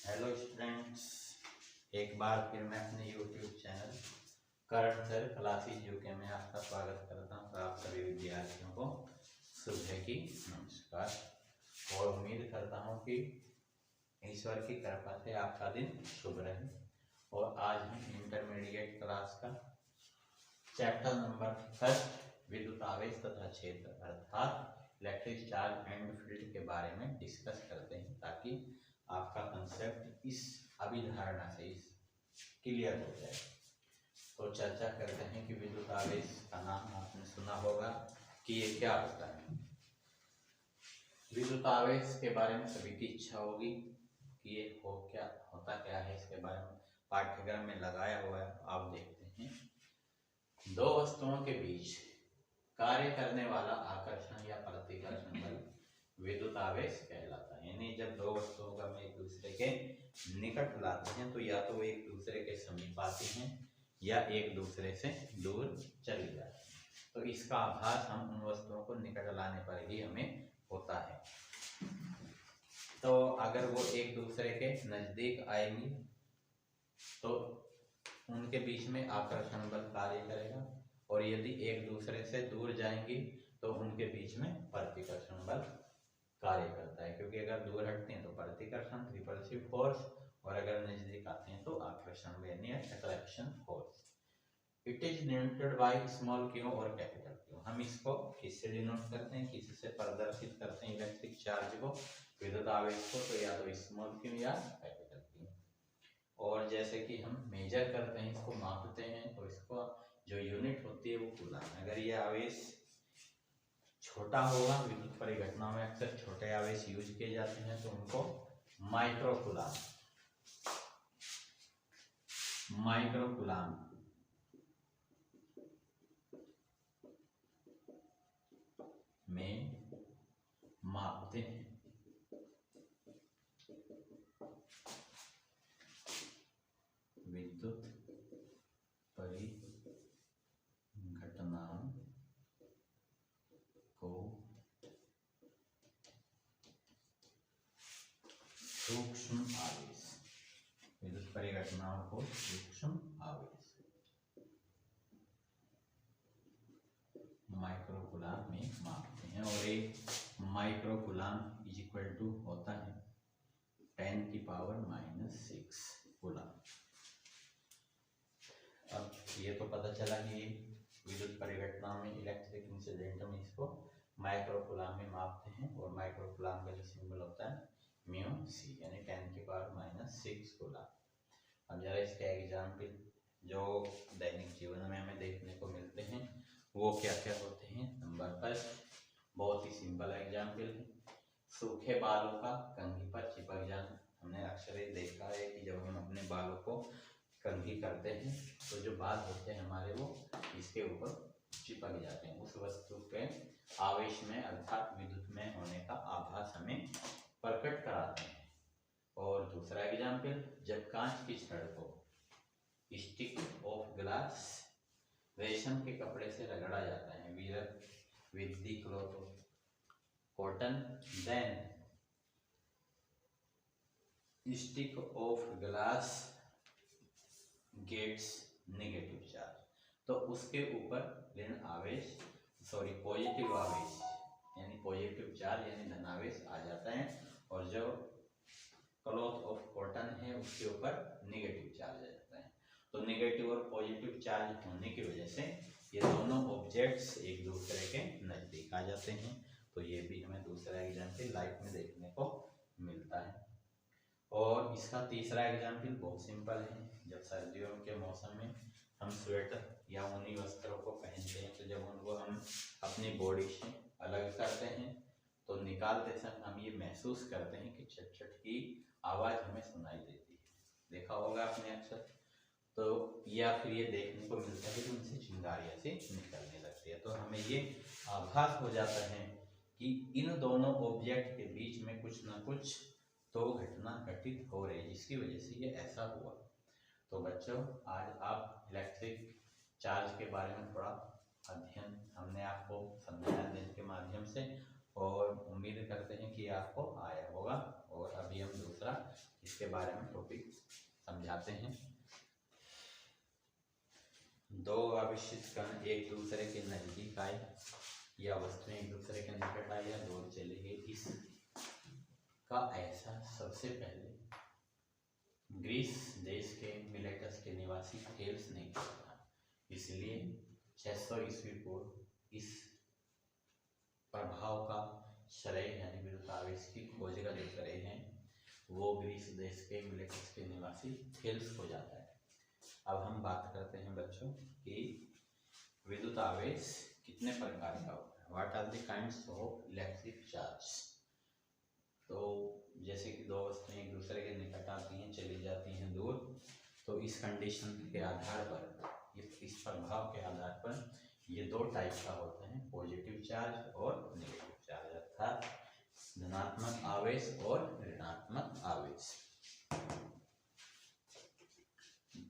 Hello students, एक बार फिर मैं अपने YouTube channel current sir classes UK में आपका स्वागत करता हूं। तो आप सभी विद्यार्थियों को सुबह की नमस्कार और उम्मीद करता हूं कि ईश्वर की कृपा से आपका दिन शुभ रहे। और आज हम इंटरमीडिएट क्लास का चैप्टर नंबर 1 विद्युत आवेश तथा क्षेत्र अर्थात इलेक्ट्रिक चार्ज एंड फील्ड के बारे में डिस्कस करते हैं, ताकि आपका कंसेप्ट इस अभिधारणा से क्लियर हो जाए। तो चर्चा करते हैं कि विद्युत आवेश का नाम आपने सुना होगा कि ये क्या होता है। विद्युत आवेश के बारे में सभी की इच्छा होगी कि ये होता क्या है। इसके बारे में पाठ्यक्रम में लगाया हुआ है, आप देखते हैं। दो वस्तुओं के बीच कार्य करने वाला आकर्षण या प्रतिकर्षण बल विद्युत आवेश कहलाता है। यानी जब दो वस्तुओं का हम एक दूसरे के निकट लाते हैं तो या तो वो एक दूसरे के समीप आती हैं या एक दूसरे से दूर चली जाती हैं। तो इसका आभास हम उन वस्तुओं को निकट लाने पर ही हमें होता है। तो अगर वो एक दूसरे के नजदीक आएंगी तो उनके बीच में आकर्षण बल कार्य करेगा, और यदि एक दूसरे से दूर जाएंगी तो उनके बीच में प्रतिकर्षण बल कार्य करता है। क्योंकि अगर दूर हटते हैं तो प्रतिकर्षण रिपल्सिव फोर्स, और अगर नजदीक आते हैं तो आकर्षण यानी attraction force. It is denoted by small Q और कैपिटल क्यू। हम इसको किससे डिनोट करते हैं, किससे प्रदर्शित करते हैं इलेक्ट्रिक चार्ज को, विद्युत आवेश को, तो या तो स्मॉल क्यू या कैपिटल क्यू। और जैसे कि हम मेजर करते हैं, इसको मापते हैं, तो इसको जो यूनिट होती है वो कूलाम। अगर ये आवेश छोटा होगा, विद्युत परिघटना में अक्सर छोटे आवेश यूज किए जाते हैं, तो उनको माइक्रो कूलाम में मापते हैं। विद्युत परिघटनाओं को सूक्ष्म आवेश, विद्युत परिघटनाओं को सूक्ष्म आवेश माइक्रो कूलाम में मापते हैं। और एक micro coulomb is equal to होता है 10⁻⁻⁶ कूलाम। अब ये तो पता चला कि विद्युत परिघटना में इलेक्ट्रिक इंसिडेंट में इसको माइक्रो कूलाम में मापते हैं, और माइक्रो कूलाम का जो सिंबल होता है म्यू सी, यानी 10⁻⁻⁶ कूलाम। अब जरा इसके एग्जाम्पल जो दैनिक जीवन में हमें देखने को मिलते हैं वो क्या क्या होते हैं। नंबर 1 बहुत ही सिंपल एग्जाम्पल है, सूखे बालों का कंघी पर चिपक जाना। हमने अक्सर ये देखा है कि जब हम अपने बालों को कंघी करते हैं तो जो बाल होते हैं हमारे वो इसके ऊपर चिपक जाते हैं। उस वस्तु के आवेश में अर्थात विद्युत में होने का आभास हमें प्रकट कराते हैं। और दूसरा एग्जाम्पल, जब कांच की छड़ को स्टिक ऑफ ग्लास रेशम के कपड़े से रगड़ा जाता है, with the cloth of cotton, then stick of glass gets negative charge। तो उसके ऊपर ऋण आवेश पॉजिटिव आवेश यानी पॉजिटिव चार्ज यानी धनावेश आ जाता है, और जो क्लॉथ ऑफ कॉटन है उसके ऊपर नेगेटिव चार्ज आ जाता है। तो नेगेटिव और पॉजिटिव चार्ज होने की वजह से ये दोनों ऑब्जेक्ट्स एक दूसरे के नजदीक आ जाते हैं। तो ये भी हमें दूसरा एग्जाम्पल लाइफ में देखने को मिलता है। और इसका तीसरा एग्जाम्पल बहुत सिंपल है, जब सर्दियों के मौसम में हम स्वेटर या ऊनी वस्त्रों को पहनते हैं, तो जब उनको हम अपनी बॉडी से अलग करते हैं तो निकालते समय हम ये महसूस करते हैं कि छट छट की आवाज हमें सुनाई देती है। देखा होगा आपने अक्सर। तो या फिर ये देखने को मिलता है कि उनसे चिंगारियां से निकलने लगती है। तो हमें ये आभास हो जाता है कि इन दोनों ऑब्जेक्ट के बीच में कुछ ना कुछ तो घटना घटित हो रही है, जिसकी वजह से ये ऐसा हुआ। तो बच्चों, आज आप इलेक्ट्रिक चार्ज के बारे में थोड़ा अध्ययन हमने आपको समझाया देने के माध्यम से, और उम्मीद करते हैं कि आपको आया होगा। और अभी हम दूसरा इसके बारे में टॉपिक समझाते हैं। दो अविशिष्ट कण एक दूसरे के नजदीक आए या वस्तुएं एक दूसरे के निकट आई या दूर चली गई, इसका एहसास सबसे पहले ग्रीस देश के मिलेटस के निवासी थेल्स ने किया था। इसलिए 600 ईस्वी पूर्व इस प्रभाव का श्रेय यानी विद्युतावेश की खोज का जो श्रेय है वो ग्रीस देश के मिलेटस के निवासी थेल्स को जाता है। अब हम बात करते हैं बच्चों कि विद्युतावेश कितने प्रकार का होता है। What are the kinds of electric charge. तो जैसे कि दो वस्तुएं एक दूसरे के निकट आती हैं, चली जाती हैं दूर, तो इस कंडीशन के आधार पर, इस प्रभाव के आधार पर ये दो टाइप का होते हैं, पॉजिटिव चार्ज और नेगेटिव चार्ज, अर्थात धनात्मक आवेश और ऋणात्मक आवेश।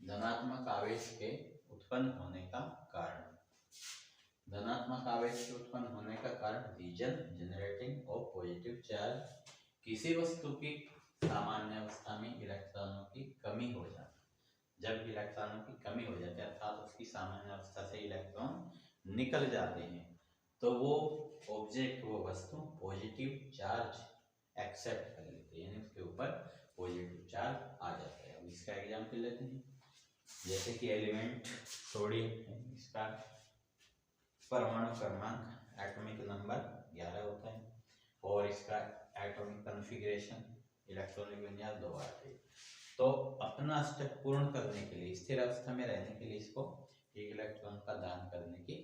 धनात्मक आवेश के उत्पन्न होने का कारण। धनात्मक आवेश के उत्पन्न होने का कारण reason generating of positive charge. किसी वस्तु की सामान्य अवस्था में इलेक्ट्रॉनों की कमी हो जाती है। जब इलेक्ट्रॉनों की कमी हो जाती है अर्थात उसकी सामान्य अवस्था से इलेक्ट्रॉन निकल जाते हैं, तो वो ऑब्जेक्ट, वो वस्तु पॉजिटिव चार्ज एक्सेप्ट कर लेते हैं, यानी उसके ऊपर पॉजिटिव चार्ज आ जाता है। अब इसका एग्जाम्पल लेते हैं, जैसे कि एलिमेंट सोडियम है, इसका परमाणु क्रमांक एटॉमिक नंबर 11 होता है और इसका एटॉमिक कॉन्फ़िगरेशन इलेक्ट्रॉनिक विन्यास 2 आते हैं। तो अपना स्टेप पूर्ण करने के लिए, स्थिर अवस्था में रहने के लिए इसको एक इलेक्ट्रॉन का दान करने की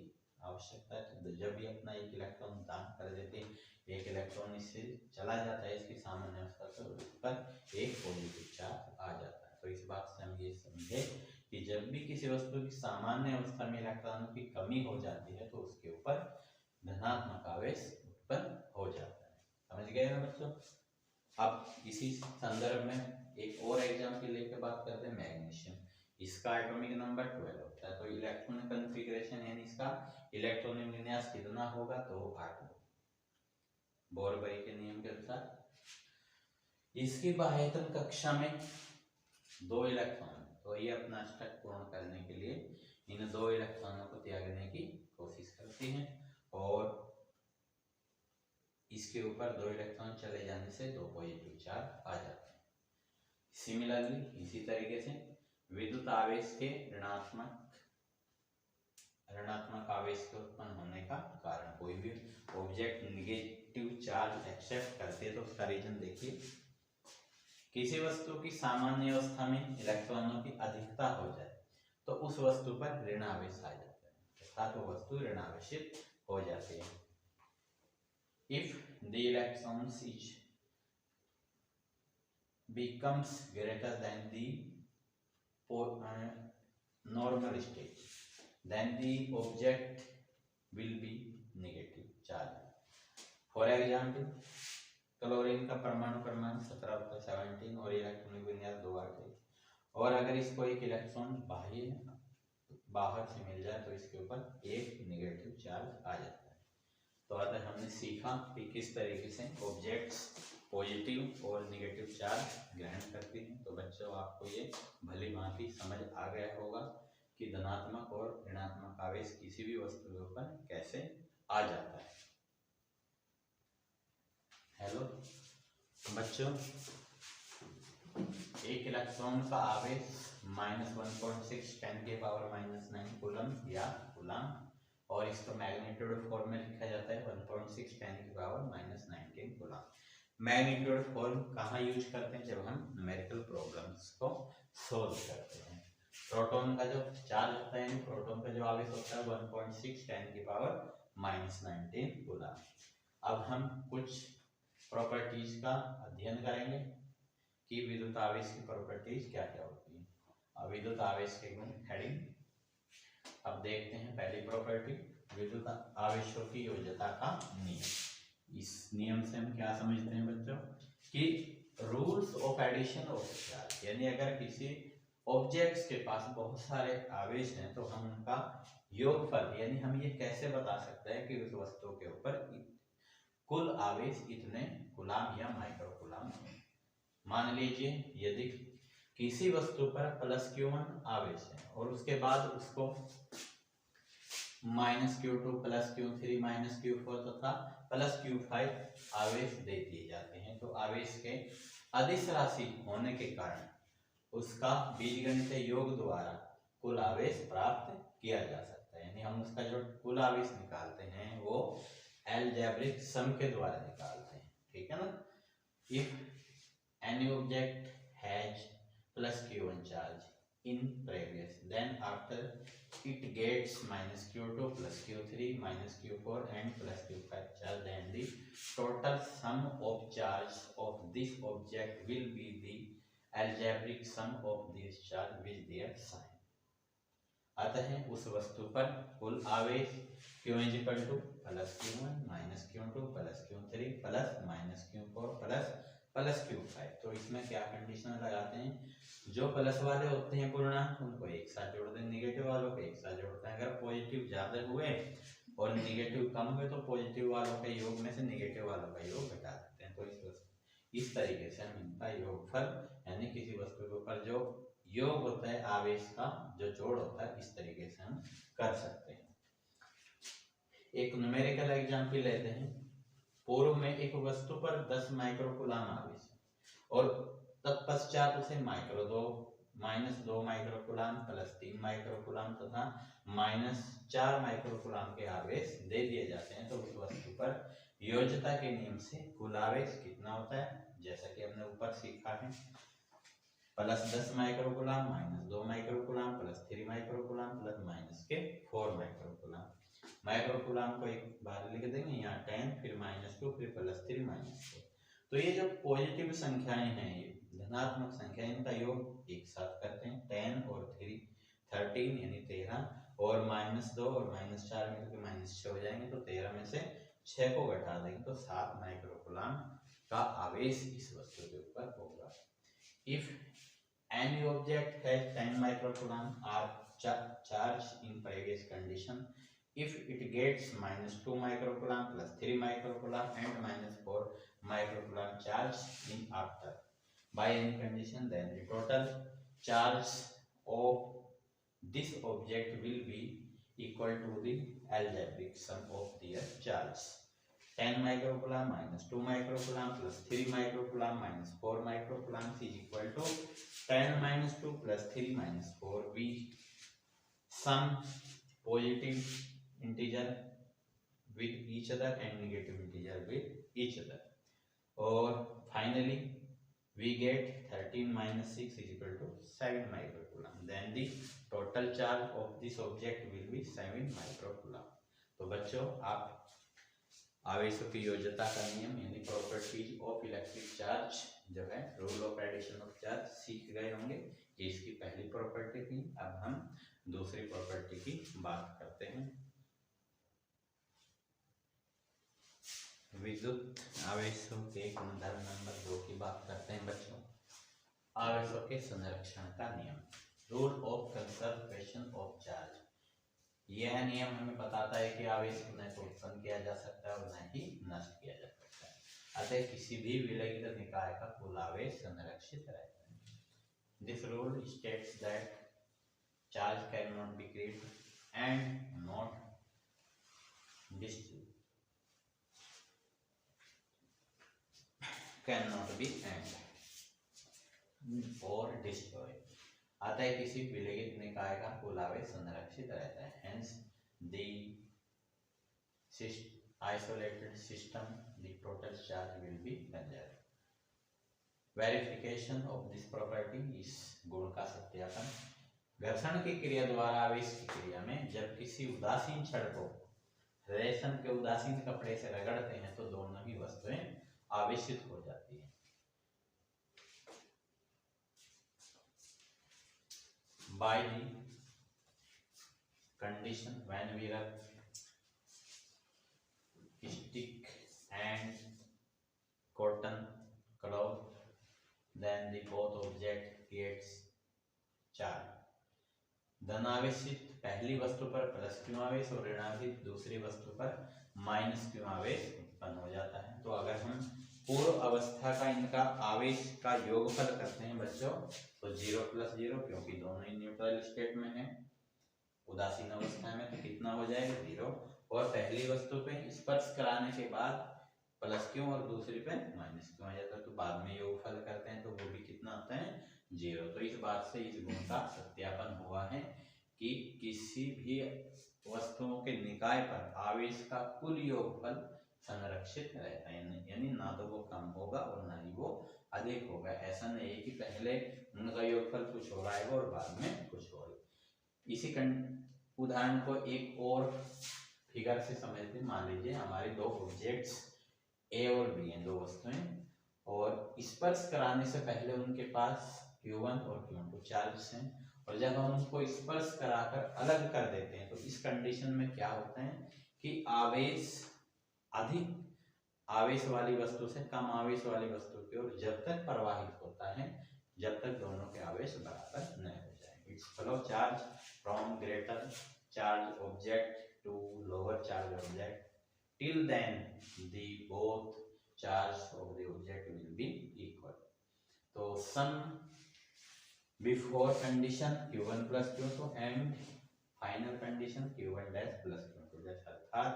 आवश्यकता है। तो जब भी अपना एक इलेक्ट्रॉन दान कर देते हैं, एक इलेक्ट्रॉन इससे चला जाता है इसकी सामान्य अवस्था से, उस पर एक पॉजिटिव चार्ज आ जाता है। तो इस बात से हम ये समझे कि जब भी किसी वस्तु की सामान्य अवस्था में इलेक्ट्रॉनों की कमी हो जाती है तो उसके ऊपर धनात्मक आवेश उत्पन्न हो जाता है। समझ गए ना बच्चों। अब इसी संदर्भ में एक और एग्जाम्पल लेकर बात करते हैं, मैग्नीशियम। इसका एटॉमिक नंबर 12 होता है। तो इलेक्ट्रॉनिक कॉन्फ़िगरेशन यानी इसका इलेक्ट्रॉनिक विन्यास कितना होगा, तो 8 होगा बोर-बरी के नियम के अनुसार। इसकी बाह्यतम कक्षा में 2 इलेक्ट्रॉन, तो ये अपना स्टेप पूर्ण करने के लिए इन 2 इलेक्ट्रॉनों को त्यागने की कोशिश करती हैं और इसके ऊपर 2 इलेक्ट्रॉन चले जाने से 2 पॉजिटिव चार्ज आ जाते हैं। सिमिलरली इसी तरीके से विद्युत आवेश के ऋणात्मक आवेश के उत्पन्न होने का कारण, कोई भी ऑब्जेक्ट नेगेटिव चार्ज एक्सेप्ट करते हैं तो उसका रीजन देखिए। किसी वस्तु की सामान्य अवस्था में इलेक्ट्रॉनों की अधिकता हो जाए तो उस वस्तु पर ऋण आवेश आ जाता है, अर्थात वो वस्तु ऋणावेशित हो जाती है। If the electrons each becomes greater than the normal state, then the object will be negative charge. For example, chlorine का परमाणु क्रमांक 17 होता है 17 और इलेक्ट्रॉनिक विन्यास 2 आते हैं, और अगर इसको एक इलेक्ट्रॉन बाहर से मिल जाए तो इसके ऊपर एक नेगेटिव चार्ज आ जाता है। तो अतः हमने सीखा कि किस तरीके से ऑब्जेक्ट्स पॉजिटिव और नेगेटिव चार्ज ग्रहण करती हैं। तो बच्चों आपको ये भली भांति समझ आ गया होगा कि धनात्मक और ऋणात्मक आवेश किसी भी वस्तु के ऊपर कैसे आ जाता है। हेलो बच्चों, एक इलेक्ट्रॉन का आवेश -1.6 10⁻⁹ कूलम या कूलम, और इसका मैग्नीट्यूड फॉर्म में लिखा जाता है 1.6 10⁻⁹ कूलम। मैग्नीट्यूड फॉर्म कहाँ यूज करते हैं, जब हम न्यूमेरिकल प्रॉब्लम्स को सोल्व करते हैं। प्रोटॉन का जो चार्ज होता है, प्रोटॉन का जो आवेश होता है 1.6 10⁻⁹ कूलम। अब हम कुछ प्रॉपर्टीज का अध्ययन करेंगे कि विद्युत आवेश की प्रॉपर्टीज क्या क्या होती है। विद्युत आवेश के गुण हेडिंग। अब देखते हैं पहली प्रॉपर्टी, विद्युत आवेशों की योज्यता का नियम। इस नियम से हम क्या समझते हैं बच्चों कि rules of addition of charge, यानी अगर किसी ऑब्जेक्ट्स के पास बहुत सारे आवेश हैं तो हम उनका योगफल, यानी हम ये कैसे बता सकते हैं कि उस वस्तु के ऊपर कुल आवेश इतने कूलम या माइक्रो कूलम है। मान लीजिए यदि किसी वस्तु पर प्लस Q1 आवेश है और उसके बाद उसको minus Q2 plus Q3 minus Q4 तथा प्लस Q5 आवेश दे दिए जाते हैं, तो आवेश के अदिश राशि होने के कारण उसका बीजगणितीय योग द्वारा कुल आवेश प्राप्त किया जा सकता है। यानी हम उसका जो कुल आवेश निकालते हैं वो अलजेब्रिक सम के द्वारा निकालते हैं, ठीक है ना। If any object has plus Q1 charge in previous, then after it gets minus Q2 plus Q3 minus Q4 and plus Q5 charge, then the total sum of charge of this object will be the algebraic sum of this charge with their sign. अतः उस वस्तु पर कुल आवेश Q plus Q1 minus Q2 plus Q3 plus minus Q4 plus Q5। तो इसमें क्या condition लगाते हैं, जो प्लस वाले होते हैं पूर्णांक उनको एक साथ जोड़ दें, नेगेटिव वालों को एक साथ जोड़ते हैं। अगर पॉजिटिव ज्यादा हुए और नेगेटिव कम हुए तो पॉजिटिव वालों के योग में से नेगेटिव वालों का योग घटा देते हैं। तो इस तरीके से हम इनका योगफल यानी किसी वस्तु के ऊपर जो योग होता है आवेश का जो जोड़ होता है, इस तरीके से हम कर सकते हैं। एक न्यूमेरिकल एग्जांपल लेते हैं। पूर्व में एक वस्तु पर 10 माइक्रोकूलम आवेश और तत्पश्चात उसे माइनस 2 माइक्रोकूलम प्लस 3 माइक्रोकूलम तथा माइनस 4 माइक्रोकूलम के आवेश दे दिए जाते हैं, तो उस वस्तु पर योज्यता के नियम से कुल आवेश कितना होता है, जैसा कि हमने ऊपर सीखा है, plus 10 microcoulomb minus 2 microcoulomb plus 3 microcoulomb plus minus के 4 माइक्रोकूलम। माइक्रोकूलम को एक बार लिख देंगे यहाँ 10 फिर माइनस 2 फिर प्लस 3 माइनस 4। तो ये जो पॉजिटिव संख्याएं हैं, ये धनात्मक संख्या, इनका योग एक साथ करते हैं, 10 और 3 13 यानी 13 और माइनस 2 और माइनस 4 मिलकर माइनस 6 हो जाएंगे, तो 13 में से 6 को घटा देंगे तो 7 माइक्रोकूलम का आवेश इस वस्तु के ऊपर होगा। If any object has 10 microcoulomb are charged in previous condition, if it gets minus 2 microcoulomb plus 3 microcoulomb and minus 4 microcoulomb charge in after by any condition, then the total charge of this object will be equal to the algebraic sum of their charge. 10 microcoulomb minus 2 microcoulomb plus 3 microcoulomb minus 4 microcoulomb is equal to 10 minus 2 plus 3 minus 4. We sum positive integer with each other and negative integer with each other, or finally we get 13 minus 6 is equal to 7 microcoulomb. Then the total charge of this object will be 7 microcoulomb. तो बच्चों आप आवेशों की योज्यता का नियम यानी properties of electric charge जो है rule of addition of charge सीख गए होंगे। ये इसकी पहली प्रॉपर्टी थी। अब हम दूसरी प्रॉपर्टी की बात करते हैं। विद्युत आवेशों के गुणधर्म नंबर 2 की बात करते हैं बच्चों। आवेशों के संरक्षण का नियम, rule of conservation of charge. यह नियम हमें बताता है कि आवेश को न तो उत्पन्न किया जा सकता है और न ही नष्ट किया जा सकता है, अतः किसी भी विलगित निकाय का कुल आवेश संरक्षित रहता है। This rule states that charge can not be created and not distributed, can not be and और डिस्ट्रॉय, अतः किसी विलगित निकाय का कुल आवेश संरक्षित रहता है। Hence, the isolated system, the total charge will be conserved. Verification of this property is गुण का सत्यापन। घर्षण की क्रिया द्वारा आवेश की क्रिया में जब किसी उदासीन छड़ को रेशम के उदासीन कपड़े से रगड़ते हैं तो दोनों ही वस्तुएं आवेशित हो जाती है। By the condition when we rub stick and cotton cloth, then the both object gets charge. धनावेशित पहली वस्तु पर प्लस क्यू आवेश और ऋणावेशित दूसरी वस्तु पर माइनस क्यू आवेश उत्पन्न हो जाता है। तो अगर हम पूर्व अवस्था का इनका आवेश का योगफल करते हैं बच्चों, तो 0 + 0, क्योंकि दोनों ही न्यूट्रल स्टेट में है। उदासीन अवस्था में तो कितना हो जाएगा 0, और पहली वस्तु पे स्पर्श कराने के बाद प्लस क्यों और दूसरी पे माइनस क्यों आ जाता है, तो बाद में योगफल करते हैं तो वो भी कितना आता है 0। तो इस बात से इस गुण का सत्यापन हुआ है कि किसी भी वस्तुओं के निकाय पर आवेश का कुल योगफल संरक्षित रहता है, यानी ना तो वो कम होगा और ना ही वो अधिक होगा। ऐसा नहीं है कि पहले उनका योगफल कुछ हो रहा है और बाद में कुछ और। इसी उदाहरण को एक और फिगर से समझते हैं। मान लीजिए हमारे दो ऑब्जेक्ट्स ए और बी हैं, दो वस्तुएं, और स्पर्श कराने से पहले उनके पास Q1 और Q2 चार्ज हैं, और जब हम उनको स्पर्श कराकर अलग कर देते हैं तो इस कंडीशन में क्या होता है कि आवेश अधिक आवेश वाली वस्तु से कम आवेश वाली वस्तु की ओर जब तक प्रवाहित होता है जब तक दोनों के आवेश बराबर न हो जाए। It's flow charge from greater charge object to lower charge object till then the both charge of the object will be equal। तो sum before condition Q1 + Q2 and final condition Q1 dash plus Q2 dash, अर्थात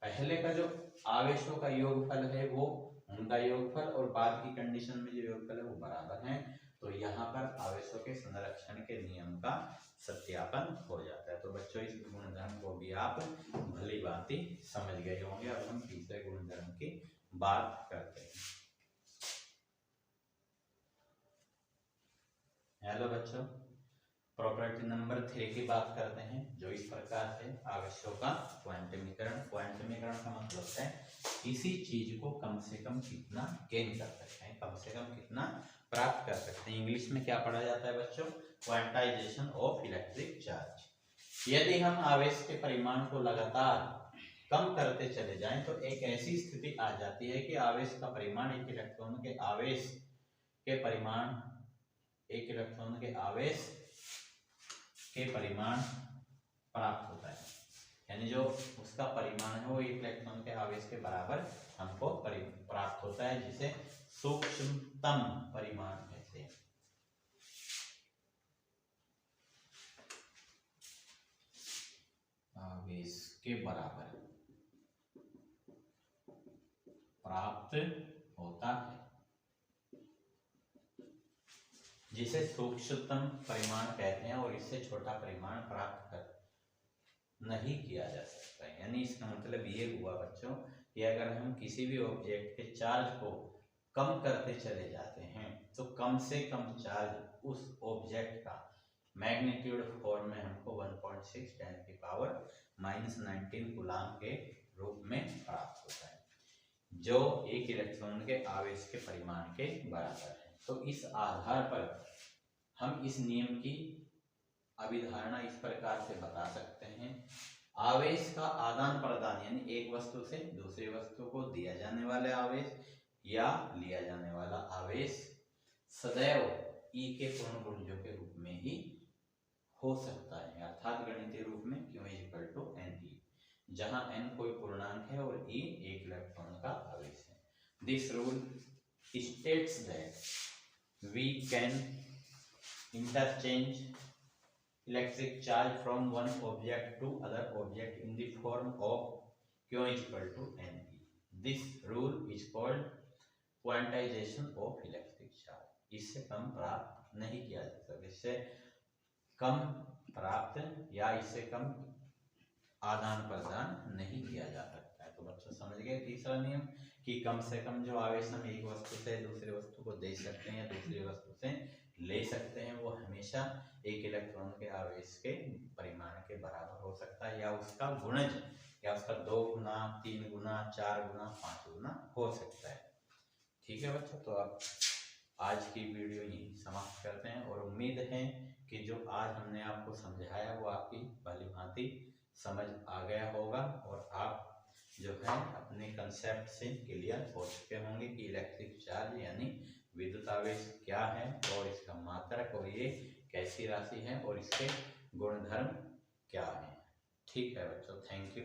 पहले का जो आवेशों का योगफल है वो उनका योगफल और बाद की कंडीशन में जो योगफल है वो बराबर है। तो यहाँ पर आवेशों के संरक्षण के नियम का सत्यापन हो जाता है। तो बच्चों इस गुणधर्म को भी आप भली भांति समझ गए होंगे। अब हम तीसरे गुणधर्म की बात करते हैं। हेलो बच्चों, प्रॉपर्टी नंबर 3 की बात करते हैं, जो इस प्रकार से आवेशों का क्वांटमीकरण। क्वांटमीकरण का मतलब है किसी चीज को कम से कम कितना गेन कर सकते हैं, कम से कम कितना प्राप्त कर सकते हैं। इंग्लिश में क्या पढ़ा जाता है बच्चों? Quantization of electric charge. यदि हम आवेश के परिमाण को लगातार कम करते चले जाएं तो एक ऐसी स्थिति आ जाती है कि आवेश का परिमाण एक इलेक्ट्रॉन के आवेश के परिमाण एक इलेक्ट्रॉन के आवेश के परिमाण प्राप्त होता है, यानी जो उसका परिमाण है वो एक इलेक्ट्रॉन के आवेश के बराबर हमको प्राप्त होता है, जिसे सूक्ष्मतम परिमाण कहते हैं। आवेश के बराबर प्राप्त होता है, जिसे सूक्ष्मतम परिमाण कहते हैं, और इससे छोटा परिमाण प्राप्त कर नहीं किया जा सकता है। यानी इसका मतलब ये हुआ बच्चों कि अगर हम किसी भी ऑब्जेक्ट के चार्ज को कम करते चले जाते हैं तो कम से कम चार्ज उस ऑब्जेक्ट का मैग्नीट्यूड फॉर्म में हमको 1.6 × 10⁻⁻19 कूलाम के रूप में प्राप्त होता है, जो एक इलेक्ट्रॉन के आवेश के परिमाण के बराबर है। तो इस आधार पर हम इस नियम की अभिधारणा इस प्रकार से बता सकते हैं। आवेश का आदान प्रदान, यानी एक वस्तु से दूसरी वस्तु को दिया जाने वाला आवेश या लिया जाने वाला आवेश सदैव E के पूर्ण गुणजों के रूप में ही हो सकता है, अर्थात गणितीय रूप में Q = Ne, जहां n कोई पूर्णांक है और E एक इलेक्ट्रॉन का आवेश है। This rule states that we can interchange electric charge from one object to other object in the form of Q = Ne। This rule is called quantization of electric charge। इससे कम प्राप्त नहीं किया जा सकता, इससे कम प्राप्त या इससे कम आदान प्रदान नहीं किया जा सकता है। तो बच्चों समझ गए तीसरा नियम कि कम से कम जो आवेश हम एक वस्तु से दूसरी वस्तु को दे सकते हैं या दूसरी वस्तु से ले सकते हैं वो हमेशा एक इलेक्ट्रॉन के आवेश के परिमाण के बराबर हो सकता है, या उसका गुणज, या उसका 2 गुना 3 गुना 4 गुना 5 गुना हो सकता है। ठीक है बच्चों, तो अब आज की वीडियो यही समाप्त करते हैं, और उम्मीद है कि जो आज हमने आपको समझाया वो आपकी भली भांति समझ आ गया होगा, और आप जो है अपने कंसेप्ट से क्लियर हो चुके होंगे कि इलेक्ट्रिक चार्ज यानी विद्युत आवेश क्या है, और इसका मात्रक, और ये कैसी राशि है, और इसके गुणधर्म क्या है। ठीक है बच्चों, थैंक यू।